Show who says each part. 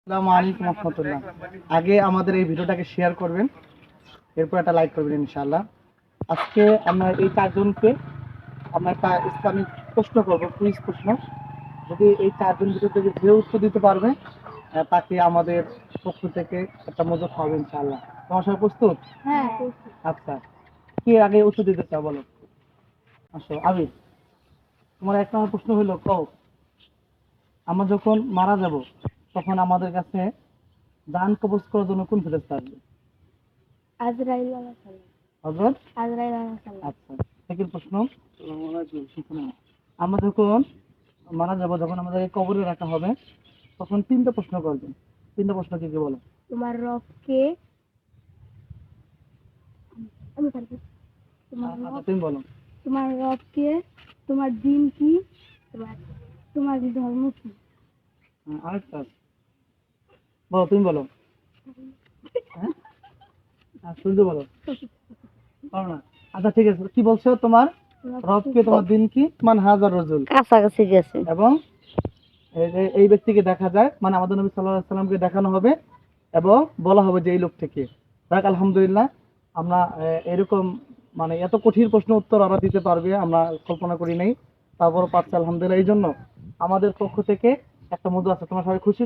Speaker 1: আসসালামু আলাইকুম রহমতুল্লাহ। আগে আমাদের এই ভিডিওটাকে শেয়ার করবেন, এরপর একটা লাইক করবেন ইনশাআল্লাহ। আজকে আমরা এই চারজনকে আমরা একটা ইসলামিক প্রশ্ন করবো, কুইজ প্রশ্ন। যদি এই চারজন ভিতর থেকে যে উত্তর দিতে পারবে তাকে আমাদের পক্ষ থেকে একটা মজা খাওয়াবে ইনশাআল্লাহ। তোমার সবাই প্রস্তুত?
Speaker 2: হ্যাঁ।
Speaker 1: আচ্ছা, কে আগে উত্তর দিতে চাও বলো? আসো আবির, তোমার এক নম্বর প্রশ্ন হলো, কও আমরা যখন মারা যাব তখন আমাদের কাছে দান কবজ করার জন্য কোন ফেরেশতা আসবে?
Speaker 2: আজরাইল আলাইহিস সালাম।
Speaker 1: হযরত
Speaker 2: আজরাইল আলাইহিস সালাম।
Speaker 1: আচ্ছা, সেকেন্ড প্রশ্ন। আমরা যখন মারা যাব, যখন আমাদের কবরে রাখা হবে, তখন তিনটা প্রশ্ন করবেন। তিনটা প্রশ্ন কি কি বলো?
Speaker 2: তোমার রবকে, আমি পারবো। তোমার
Speaker 1: আচ্ছা,
Speaker 2: রব,
Speaker 1: তুমি বলো।
Speaker 2: তোমার রবকে, তোমার দিন কি, তোমার তোমার ধর্ম কি?
Speaker 1: আরেকটা আছে। বলো, তুমি বলো। হ্যাঁ, সূর্য বলো। পারো না? আচ্ছা ঠিক আছে, কি বলছো? তোমার রবকে, তোমার দিন কি, মান হাজার রজুল,
Speaker 2: কাছাকাছি গেছে।
Speaker 1: এবং এই ব্যক্তিকে দেখা যায়, মানে আমাদের নবী সাল্লাল্লাহু আলাইহি সাল্লামকে দেখানো হবে এবং বলা হবে যে এই লোক থেকে। যাক আলহামদুলিল্লাহ, আমরা এরকম মানে এত কঠিন প্রশ্ন উত্তর আমরা দিতে পারবে আমরা কল্পনা করি নাই, তারপর পারছি আলহামদুলিল্লাহ। এই জন্য আমাদের পক্ষ থেকে একটা মধু আছে, তোমরা সবাই খুশি?